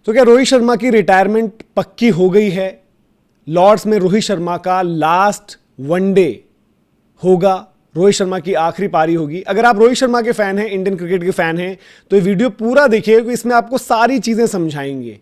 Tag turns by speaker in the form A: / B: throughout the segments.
A: तो क्या रोहित शर्मा की रिटायरमेंट पक्की हो गई है? लॉर्ड्स में रोहित शर्मा का लास्ट वनडे होगा, रोहित शर्मा की आखिरी पारी होगी। अगर आप रोहित शर्मा के फैन हैं, इंडियन क्रिकेट के फैन हैं, तो ये वीडियो पूरा देखिए क्योंकि इसमें आपको सारी चीजें समझाएंगे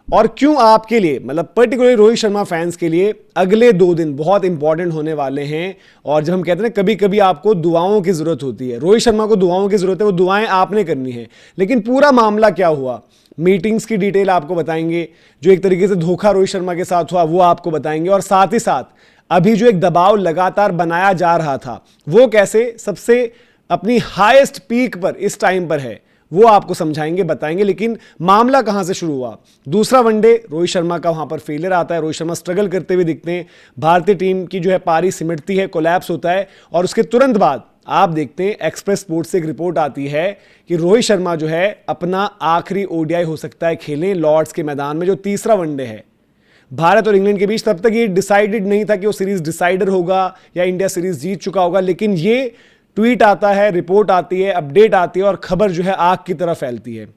A: और क्यों आपके लिए, मतलब पर्टिकुलरली रोहित शर्मा फैंस के लिए अगले 2 दिन बहुत इंपॉर्टेंट होने वाले हैं। और जब हम कहते हैं कभी कभी आपको दुआओं की जरूरत होती है, रोहित शर्मा को दुआओं की जरूरत है, वो दुआएं आपने करनी है। लेकिन पूरा मामला क्या हुआ, मीटिंग्स की डिटेल आपको बताएंगे, जो एक तरीके से धोखा रोहित शर्मा के साथ हुआ वो आपको बताएंगे, और साथ ही साथ अभी जो एक दबाव लगातार बनाया जा रहा था वो कैसे सबसे अपनी हाईएस्ट पीक पर इस टाइम पर है, वो आपको समझाएंगे, बताएंगे। लेकिन मामला कहां से शुरू हुआ? दूसरा वनडे रोहित शर्मा का वहां पर फेलियर आता है, रोहित शर्मा स्ट्रगल करते हुए दिखते हैं, भारतीय टीम की जो है पारी सिमटती है, कोलैप्स होता है, और उसके तुरंत बाद आप देखते हैं एक्सप्रेस स्पोर्ट्स से एक रिपोर्ट आती है कि रोहित शर्मा जो है अपना आखिरी ओडीआई हो सकता है खेलें लॉर्ड्स के मैदान में, जो तीसरा वनडे है भारत और इंग्लैंड के बीच। तब तक ये डिसाइडेड नहीं था कि वो सीरीज डिसाइडर होगा या इंडिया सीरीज जीत चुका होगा, लेकिन ये ट्वीट आता है, रिपोर्ट आती है, अपडेट आती है और खबर जो है आग की तरह फैलती है।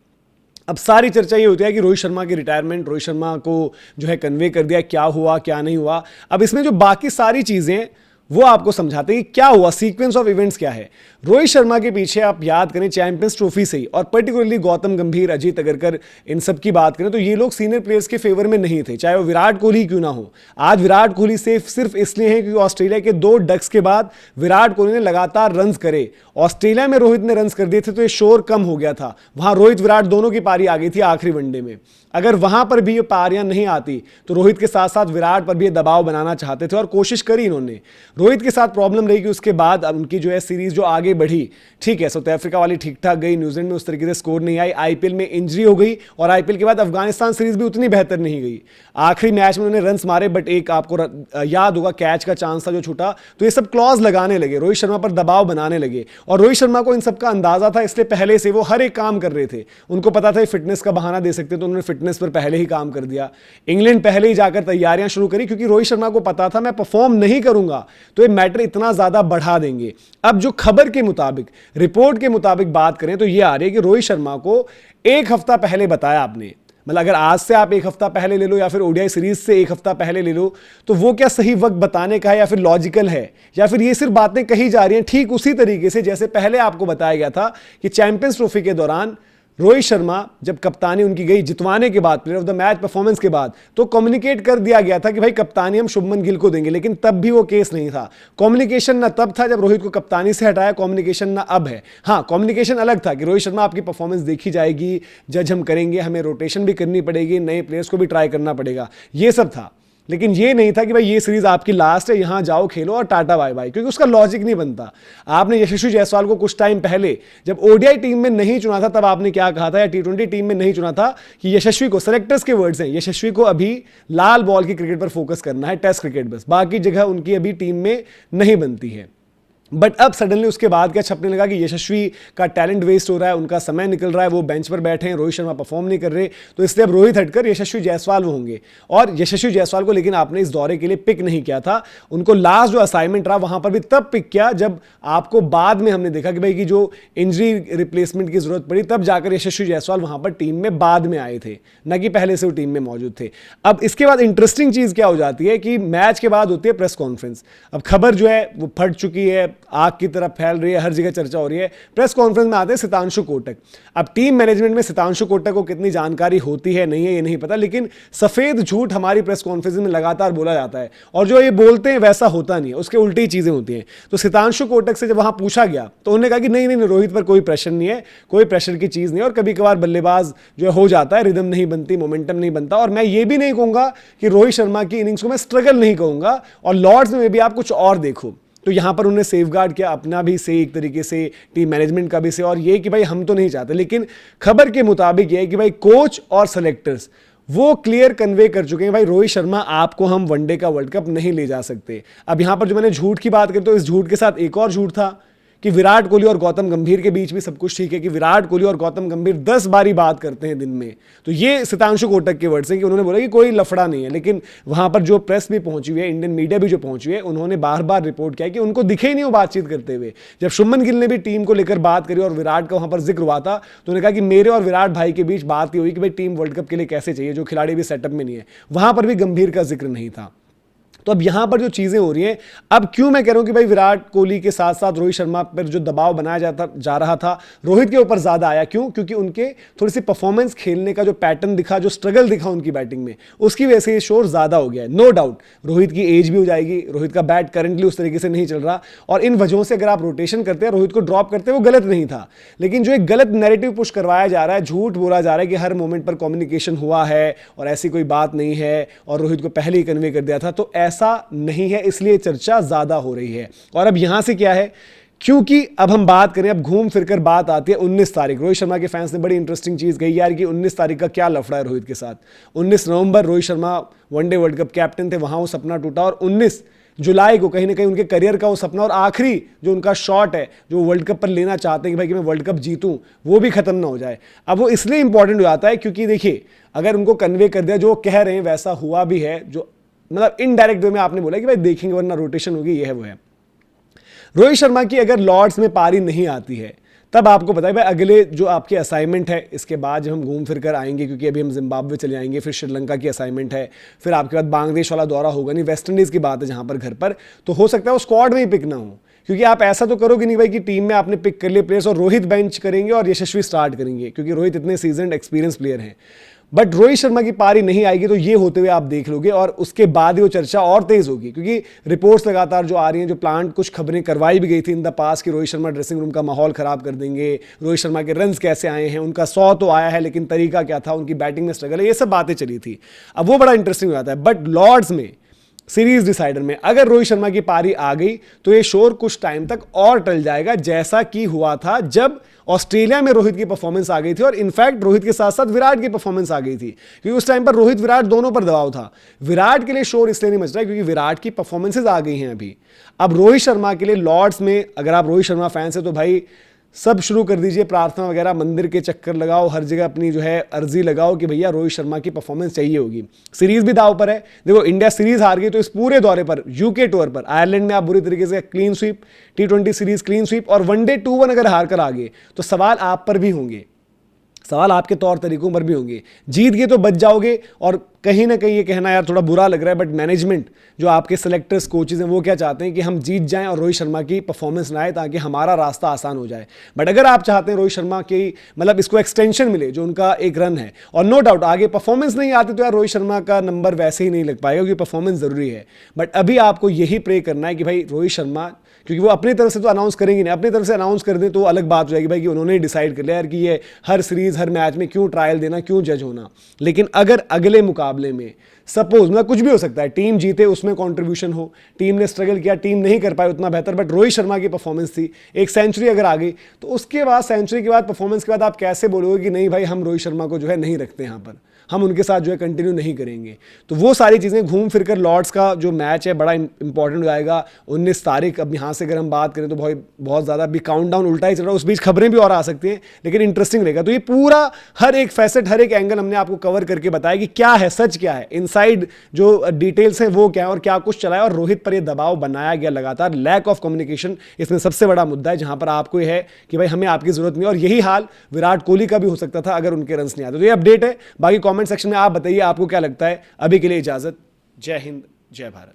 A: अब सारी चर्चा ये होती है कि रोहित शर्मा की रिटायरमेंट, रोहित शर्मा को जो है कन्वे कर दिया, क्या हुआ क्या नहीं हुआ। अब इसमें जो बाकी सारी चीजें वो आपको समझाते हैं कि क्या हुआ, सीक्वेंस ऑफ इवेंट्स क्या है। रोहित शर्मा के पीछे आप याद करें चैंपियंस ट्रॉफी से ही, और पर्टिकुलरली गौतम गंभीर, अजीत अगरकर, इन सब की बात करें तो ये लोग सीनियर प्लेयर्स के फेवर में नहीं थे, चाहे वो विराट कोहली क्यों ना हो। आज विराट कोहली सिर्फ इसलिए है क्योंकि ऑस्ट्रेलिया के 2 डक्स के बाद विराट कोहली ने लगातार रन्स करे। ऑस्ट्रेलिया में रोहित ने रन्स कर दिए थे तो ये शोर कम हो गया था, वहां रोहित विराट दोनों की पारी आ गई थी आखिरी वनडे में। अगर वहां पर भी ये पारियां नहीं आती तो रोहित के साथ साथ विराट पर भी ये दबाव बनाना चाहते थे और कोशिश करी इन्होंने। रोहित के साथ प्रॉब्लम रही कि उसके बाद उनकी जो है सीरीज जो आगे बढ़ी, ठीक है, साउथ अफ्रीका वाली ठीक ठाक गई, न्यूजीलैंड में उस तरीके से स्कोर नहीं आई, आईपीएल में इंजरी हो गई, और आईपीएल के बाद अफगानिस्तान सीरीज भी उतनी बेहतर नहीं गई। आखिरी मैच में उन्होंने रन्स मारे, बट एक आपको याद होगा कैच का चांस था जो छूटा। तो ये सब क्लॉज लगाने लगे, रोहित शर्मा पर दबाव बनाने लगे, और रोहित शर्मा को इन सब का अंदाजा था, इसलिए पहले से वो हर एक काम कर रहे थे। उनको पता था फिटनेस का बहाना दे सकते, तो उन्होंने फिटनेस पर पहले ही काम कर दिया। इंग्लैंड पहले ही जाकर तैयारियां शुरू करी क्योंकि रोहित शर्मा को पता था मैं परफॉर्म नहीं करूंगा तो ये मैटर इतना ज्यादा बढ़ा देंगे। अब जो खबर के मुताबिक, रिपोर्ट के मुताबिक बात करें तो ये आ रही है कि रोहित शर्मा को 1 हफ्ता पहले बताया आपने, मतलब अगर आज से आप 1 हफ्ता पहले ले लो या फिर ओडीआई सीरीज से 1 हफ्ता पहले ले लो, तो वो क्या सही वक्त बताने का है या फिर लॉजिकल है, या फिर ये सिर्फ बातें कही जा रही हैं ठीक उसी तरीके से जैसे पहले आपको बताया गया था कि चैंपियंस ट्रॉफी के दौरान रोहित शर्मा जब कप्तानी उनकी गई जितवाने के बाद, player of the match performance के बाद, तो कम्युनिकेट कर दिया गया था कि भाई कप्तानी हम शुभमन गिल को देंगे, लेकिन तब भी वो केस नहीं था। कम्युनिकेशन ना तब था जब रोहित को कप्तानी से हटाया, कम्युनिकेशन ना अब है। हाँ, कम्युनिकेशन अलग था कि रोहित शर्मा आपकी परफॉर्मेंस देखी जाएगी, जज हम करेंगे, हमें रोटेशन भी करनी पड़ेगी, नए प्लेयर्स को भी ट्राई करना पड़ेगा, ये सब था। लेकिन ये नहीं था कि भाई ये सीरीज आपकी लास्ट है, यहां जाओ खेलो और टाटा बाय बाय, क्योंकि उसका लॉजिक नहीं बनता। आपने यशस्वी जायसवाल को कुछ टाइम पहले जब ओडीआई टीम में नहीं चुना था तब आपने क्या कहा था, या टी20 टीम में नहीं चुना था, कि यशस्वी को, सेलेक्टर्स के वर्ड्स हैं, यशस्वी को अभी लाल बॉल की क्रिकेट पर फोकस करना है, टेस्ट क्रिकेट बस, बाकी जगह उनकी अभी टीम में नहीं बनती है। बट अब सडनली उसके बाद क्या छपने लगा कि यशस्वी का टैलेंट वेस्ट हो रहा है, उनका समय निकल रहा है, वो बेंच पर बैठे हैं, रोहित शर्मा परफॉर्म नहीं कर रहे, तो इसलिए अब रोहित हटकर यशस्वी जायसवाल वो होंगे। और यशस्वी जायसवाल को लेकिन आपने इस दौरे के लिए पिक नहीं किया था, उनको लास्ट जो असाइनमेंट रहा वहां पर भी तब पिक किया जब आपको बाद में हमने देखा कि भाई की जो इंजरी रिप्लेसमेंट की जरूरत पड़ी, तब जाकर यशस्वी जायसवाल वहां पर टीम में बाद में आए थे, न कि पहले से वो टीम में मौजूद थे। अब इसके बाद इंटरेस्टिंग चीज क्या हो जाती है कि मैच के बाद होती है प्रेस कॉन्फ्रेंस। अब खबर जो है वो फट चुकी है, आग की तरफ फैल रही है, हर जगह चर्चा हो रही है। प्रेस कॉन्फ्रेंस में आते हैं सितांशु कोटक। अब टीम मैनेजमेंट में सितांशु कोटक को कितनी जानकारी होती है नहीं है ये नहीं पता, लेकिन सफेद झूठ हमारी प्रेस कॉन्फ्रेंस में लगातार बोला जाता है, और जो ये बोलते हैं वैसा होता नहीं है, उसके उल्टी चीजें होती हैं। तो सितांशु कोटक से जब वहां पूछा गया तो उन्होंने कहा कि नहीं नहीं, रोहित पर कोई प्रेशर नहीं है, कोई प्रेशर की चीज नहीं है, और कभी कभार बल्लेबाज जो हो जाता है, रिदम नहीं बनती, मोमेंटम नहीं बनता, और मैं ये भी नहीं कहूंगा कि रोहित शर्मा की इनिंग्स को मैं स्ट्रगल नहीं कहूंगा, और लॉर्ड्स में भी आप कुछ और देखो। तो यहां पर उन्होंने सेफगार्ड किया अपना भी से, एक तरीके से टीम मैनेजमेंट का भी से, और ये कि भाई हम तो नहीं चाहते, लेकिन खबर के मुताबिक ये है कि भाई कोच और सेलेक्टर्स वो क्लियर कन्वे कर चुके हैं भाई रोहित शर्मा आपको हम वनडे का वर्ल्ड कप नहीं ले जा सकते। अब यहां पर जो मैंने झूठ की बात करी तो इस झूठ के साथ एक और झूठ था कि विराट कोहली और गौतम गंभीर के बीच भी सब कुछ ठीक है, कि विराट कोहली और गौतम गंभीर 10 बारी बात करते हैं दिन में। तो ये सितांशु कोटक के वर्ड्स हैं कि उन्होंने बोला कि कोई लफड़ा नहीं है, लेकिन वहां पर जो प्रेस भी पहुंची हुई है, इंडियन मीडिया भी जो पहुंची हुई है, उन्होंने बार बार रिपोर्ट किया कि उनको दिखे ही नहीं वो बातचीत करते हुए। जब शुभमन गिल ने भी टीम को लेकर बात करी और विराट का वहां पर जिक्र हुआ था, तो उन्होंने कहा कि मेरे और विराट भाई के बीच बात ही हुई कि भाई टीम वर्ल्ड कप के लिए कैसे चाहिए, जो खिलाड़ी भी सेटअप में नहीं है। वहां पर भी गंभीर का जिक्र नहीं था। तो अब यहां पर जो चीजें हो रही हैं, अब क्यों मैं कह रहा हूं कि भाई विराट कोहली के साथ साथ रोहित शर्मा पर जो दबाव बनाया जा रहा था, रोहित के ऊपर ज्यादा आया। क्यों? क्योंकि उनके थोड़ी सी परफॉर्मेंस, खेलने का जो पैटर्न दिखा, जो स्ट्रगल दिखा उनकी बैटिंग में, उसकी वजह से ये शोर ज्यादा हो गया है। नो डाउट रोहित की एज भी हो जाएगी, रोहित का बैट करंटली उस तरीके से नहीं चल रहा, और इन वजहों से अगर आप रोटेशन करते हैं, रोहित को ड्रॉप करते हैं, वो गलत नहीं था। लेकिन जो एक गलत नैरेटिव पुश करवाया जा रहा है, झूठ बोला जा रहा है कि हर मोमेंट पर कम्युनिकेशन हुआ है और ऐसी कोई बात नहीं है और रोहित को पहले ही कन्वे कर दिया था, तो ऐसा नहीं है, इसलिए चर्चा ज्यादा हो रही है। और अब यहां से क्या है, क्योंकि अब हम बात करें, अब घूम फिरकर बात आती है 19 तारीख। रोहित शर्मा के फैंस ने बड़ी इंटरेस्टिंग चीज कही यार कि 19 तारीख का क्या लफड़ा है रोहित के साथ। 19 नवंबर Rohit Sharma one day world cup captain थे, वहां वो सपना टूटा, और 19 जुलाई को कहीं ना कहीं उनके करियर का वो सपना और आखिरी जो उनका शॉट है, जो वर्ल्ड कप पर लेना चाहते हैं कि भाई कि मैं वर्ल्ड कप जीतूं, वो भी खत्म ना हो जाए। अब वो इसलिए इंपॉर्टेंट हो जाता है क्योंकि देखिए, अगर उनको कन्वे कर दिया, जो कह रहे हैं वैसा हुआ भी है, जो मतलब इनडायरेक्ट वे में आपने बोला कि भाई देखेंगे वरना रोटेशन होगी, ये है वो है। रोहित शर्मा की अगर लॉर्ड्स में पारी नहीं आती है, तब आपको पता है भाई अगले जो आपके असाइनमेंट है, इसके बाद जब हम घूम फिर कर आएंगे, क्योंकि अभी हम जिम्बाब्वे चले जाएंगे, फिर श्रीलंका की असाइनमेंट है, फिर आपके बाद बांग्लादेश वाला दौरा होगा, नहीं वेस्ट इंडीज की बात है जहां पर घर पर, तो हो सकता है वो स्क्वाड में ही पिक ना हो, क्योंकि आप ऐसा तो करोगे नहीं भाई कि टीम में आपने पिक कर लिए प्लेयर्स और रोहित बेंच करेंगे और यशस्वी स्टार्ट करेंगे, क्योंकि रोहित इतने सीजन्ड एक्सपीरियंस प्लेयर हैं। बट रोहित शर्मा की पारी नहीं आएगी तो ये होते हुए आप देख लोगे, और उसके बाद ही वो चर्चा और तेज होगी, क्योंकि रिपोर्ट्स लगातार जो आ रही हैं, जो प्लांट कुछ खबरें करवाई भी गई थी इन द पास कि रोहित शर्मा ड्रेसिंग रूम का माहौल खराब कर देंगे, रोहित शर्मा के रन्स कैसे आए हैं, उनका 100 तो आया है लेकिन तरीका क्या था, उनकी बैटिंग में स्ट्रगल है, ये सब बातें चली थी। अब वो बड़ा इंटरेस्टिंग हो जाता है। बट लॉर्ड्स में, सीरीज डिसाइडर में अगर रोहित शर्मा की पारी आ गई तो ये शोर कुछ टाइम तक और टल जाएगा, जैसा कि हुआ था जब ऑस्ट्रेलिया में रोहित की परफॉर्मेंस आ गई थी, और इनफैक्ट रोहित के साथ साथ विराट की परफॉर्मेंस आ गई थी, क्योंकि उस टाइम पर रोहित विराट दोनों पर दबाव था। विराट के लिए शोर इसलिए नहीं मच रहा है क्योंकि विराट की परफॉर्मेंसेज आ गई हैं अभी। अब रोहित शर्मा के लिए लॉर्ड्स में, अगर आप रोहित शर्मा फैंस है तो भाई सब शुरू कर दीजिए, प्रार्थना वगैरह, मंदिर के चक्कर लगाओ, हर जगह अपनी जो है अर्जी लगाओ कि भैया रोहित शर्मा की परफॉर्मेंस चाहिए होगी। सीरीज भी दाव पर है। देखो इंडिया सीरीज हार गई तो इस पूरे दौरे पर, यूके टूर पर, आयरलैंड में आप बुरी तरीके से clean sweep, T20 series clean sweep, और वनडे 2-1 अगर हार कर आ गए तो सवाल आप पर भी होंगे, सवाल आपके तौर तरीकों पर भी होंगे। जीत गए तो बच जाओगे, और कहीं ना कहीं ये कहना यार थोड़ा बुरा लग रहा है, बट मैनेजमेंट, जो आपके सेलेक्टर्स, कोचेज हैं, वो क्या चाहते हैं कि हम जीत जाएं और रोहित शर्मा की परफॉर्मेंस ना आए, ताकि हमारा रास्ता आसान हो जाए। बट अगर आप चाहते हैं रोहित शर्मा की मतलब इसको एक्सटेंशन मिले, जो उनका एक रन है, और नो डाउट आगे परफॉर्मेंस नहीं आती तो यार रोहित शर्मा का नंबर वैसे ही नहीं लग पाएगा, क्योंकि परफॉर्मेंस जरूरी है। बट अभी आपको यही प्रे करना है कि भाई रोहित शर्मा, क्योंकि वो अपनी तरफ से तो अनाउंस करेंगे नहीं, अपनी तरफ से अनाउंस कर दें तो अलग बात हो जाएगी भाई कि उन्होंने डिसाइड कर लिया यार कि ये हर सीरीज, हर मैच में क्यों ट्रायल देना, क्यों जज होना। लेकिन अगर अगले मुकाबले में सपोज, मतलब कुछ भी हो सकता है, टीम जीते उसमें कंट्रीब्यूशन हो, टीम ने स्ट्रगल किया, टीम नहीं कर पाई उतना बेहतर, बट रोहित शर्मा की परफॉर्मेंस थी, एक सेंचुरी अगर आ गई, तो उसके बाद सेंचुरी के बाद, परफॉर्मेंस के बाद आप कैसे बोलोगे कि नहीं भाई हम रोहित शर्मा को जो है नहीं रखते यहाँ पर, हम उनके साथ जो है कंटिन्यू नहीं करेंगे। तो वो सारी चीज़ें घूम फिर कर लॉर्ड्स का जो मैच है बड़ा इंपॉर्टेंट हो जाएगा 19 तारीख। अब यहाँ से अगर हम बात करें तो बहुत ज़्यादा अभी काउंटडाउन उल्टा ही चल रहा है, उस बीच खबरें भी और आ सकती हैं, लेकिन इंटरेस्टिंग रहेगा। तो ये पूरा हर एक फैसेट, हर एक एंगल हमने आपको कवर करके बताया कि क्या है, सच क्या है, इनसाइड जो डिटेल्स हैं वो क्या है, और क्या कुछ चला है, और रोहित पर ये दबाव बनाया गया लगातार। लैक ऑफ कम्युनिकेशन इसमें सबसे बड़ा मुद्दा है, जहां पर आपको यह है कि भाई हमें आपकी जरूरत नहीं, और यही हाल विराट कोहली का भी हो सकता था अगर उनके रन्स नहीं आते। तो ये अपडेट है, बाकी कमेंट सेक्शन में आप बताइए आपको क्या लगता है। अभी के लिए इजाजत, जय हिंद, जय भारत।